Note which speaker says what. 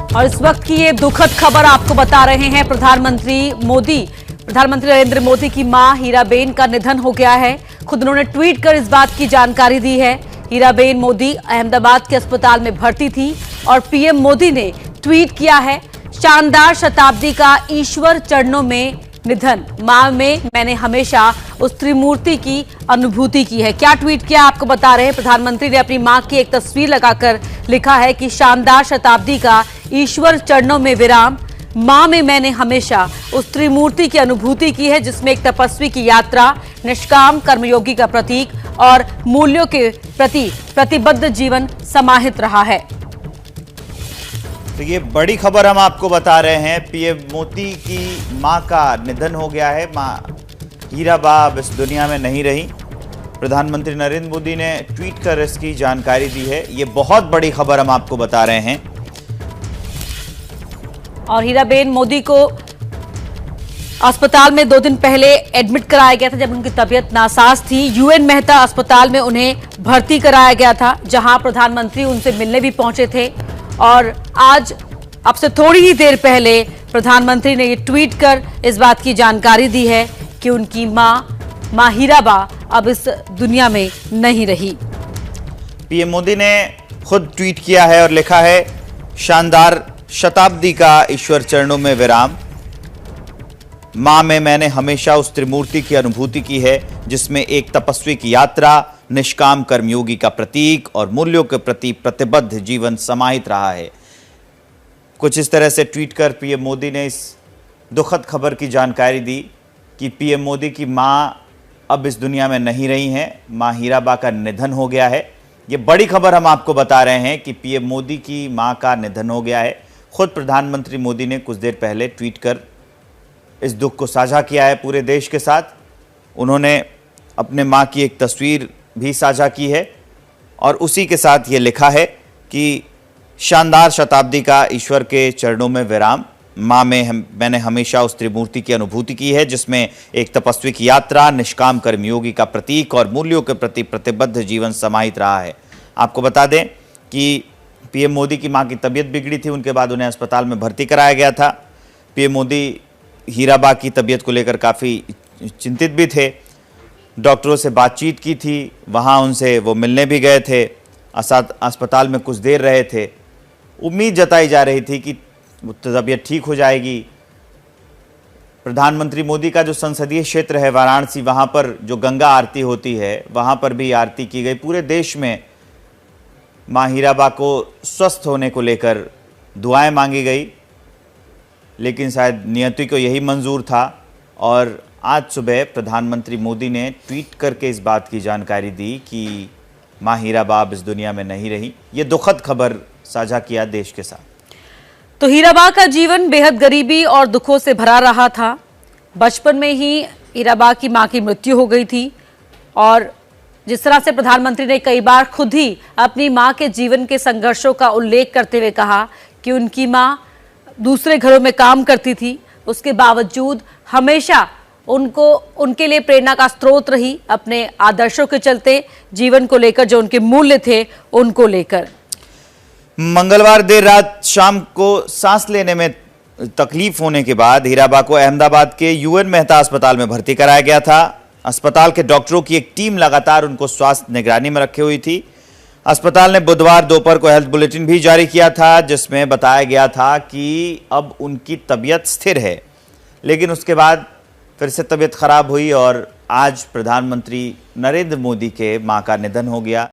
Speaker 1: और इस वक्त की ये दुखद खबर आपको बता रहे हैं। प्रधानमंत्री नरेंद्र मोदी की मां हीराबेन का निधन हो गया है। खुद उन्होंने ट्वीट कर इस बात की जानकारी दी है। हीराबेन मोदी अहमदाबाद के अस्पताल में भर्ती थी और पीएम मोदी ने ट्वीट किया है, शानदार शताब्दी का ईश्वर चरणों में निधन, मां में मैंने हमेशा उस त्रिमूर्ति की अनुभूति की है। क्या ट्वीट किया आपको बता रहे हैं। प्रधानमंत्री ने अपनी मां की एक तस्वीर लगाकर लिखा है कि शानदार शताब्दी का ईश्वर चरणों में विराम, मां में मैंने हमेशा उस त्रिमूर्ति की अनुभूति की है, जिसमें एक तपस्वी की यात्रा, निष्काम कर्मयोगी का प्रतीक और मूल्यों के प्रति प्रतिबद्ध जीवन समाहित रहा है।
Speaker 2: तो ये बड़ी खबर हम आपको बता रहे हैं। पीएम मोदी की मां का निधन हो गया है। मां हीराबा अब इस दुनिया में नहीं रही। प्रधानमंत्री नरेंद्र मोदी ने ट्वीट कर इसकी जानकारी दी है। ये बहुत बड़ी खबर हम आपको बता रहे हैं।
Speaker 1: और हीराबेन मोदी को अस्पताल में 2 दिन पहले एडमिट कराया गया था, जब उनकी तबीयत नासाज थी। यूएन मेहता अस्पताल में उन्हें भर्ती कराया गया था, जहां प्रधानमंत्री उनसे मिलने भी पहुंचे थे। और आज अब से थोड़ी ही देर पहले प्रधानमंत्री ने ये ट्वीट कर इस बात की जानकारी दी है कि उनकी मां हीराबा अब इस दुनिया में नहीं रही।
Speaker 2: पीएम मोदी ने खुद ट्वीट किया है और लिखा है, शानदार शताब्दी का ईश्वर चरणों में विराम, मां में मैंने हमेशा उस त्रिमूर्ति की अनुभूति की है, जिसमें एक तपस्वी की यात्रा, निष्काम कर्मयोगी का प्रतीक और मूल्यों के प्रति प्रतिबद्ध जीवन समाहित रहा है। कुछ इस तरह से ट्वीट कर पीएम मोदी ने इस दुखद खबर की जानकारी दी कि पीएम मोदी की मां अब इस दुनिया में नहीं रही हैं। मां हीराबा का निधन हो गया है। ये बड़ी खबर हम आपको बता रहे हैं कि पीएम मोदी की मां का निधन हो गया है। खुद प्रधानमंत्री मोदी ने कुछ देर पहले ट्वीट कर इस दुख को साझा किया है पूरे देश के साथ। उन्होंने अपने मां की एक तस्वीर भी साझा की है और उसी के साथ ये लिखा है कि शानदार शताब्दी का ईश्वर के चरणों में विराम, मां में मैंने हमेशा उस त्रिमूर्ति की अनुभूति की है, जिसमें एक तपस्वी की यात्रा, निष्काम कर्मयोगी का प्रतीक और मूल्यों के प्रति प्रतिबद्ध जीवन समाहित रहा है। आपको बता दें कि पीएम मोदी की मां की तबीयत बिगड़ी थी, उनके बाद उन्हें अस्पताल में भर्ती कराया गया था। पीएम मोदी हीराबा की तबीयत को लेकर काफ़ी चिंतित भी थे। डॉक्टरों से बातचीत की थी, वहाँ उनसे वो मिलने भी गए थे, अस्पताल में कुछ देर रहे थे। उम्मीद जताई जा रही थी कि तबीयत ठीक हो जाएगी। प्रधानमंत्री मोदी का जो संसदीय क्षेत्र है वाराणसी, वहाँ पर जो गंगा आरती होती है, वहाँ पर भी आरती की गई। पूरे देश में मां हीराबा को स्वस्थ होने को लेकर दुआएं मांगी गई, लेकिन शायद नियति को यही मंजूर था। और आज सुबह प्रधानमंत्री मोदी ने ट्वीट करके इस बात की जानकारी दी कि मां हीराबा अब इस दुनिया में नहीं रही। ये दुखद खबर साझा किया देश के साथ।
Speaker 1: तो हीराबा का जीवन बेहद गरीबी और दुखों से भरा रहा था। बचपन में ही हीराबा की मां की मृत्यु हो गई थी और जिस तरह से प्रधानमंत्री ने कई बार खुद ही अपनी मां के जीवन के संघर्षों का उल्लेख करते हुए कहा कि उनकी मां दूसरे घरों में काम करती थी, उसके बावजूद हमेशा उनके लिए प्रेरणा का स्रोत रही, अपने आदर्शों के चलते, जीवन को लेकर जो उनके मूल्य थे उनको लेकर।
Speaker 2: मंगलवार देर रात शाम को सांस लेने में तकलीफ होने के बाद हीराबा को अहमदाबाद के यूएन मेहता अस्पताल में भर्ती कराया गया था। अस्पताल के डॉक्टरों की एक टीम लगातार उनको स्वास्थ्य निगरानी में रखे हुई थी। अस्पताल ने बुधवार दोपहर को हेल्थ बुलेटिन भी जारी किया था, जिसमें बताया गया था कि अब उनकी तबीयत स्थिर है। लेकिन उसके बाद फिर से तबीयत खराब हुई और आज प्रधानमंत्री नरेंद्र मोदी के मां का निधन हो गया।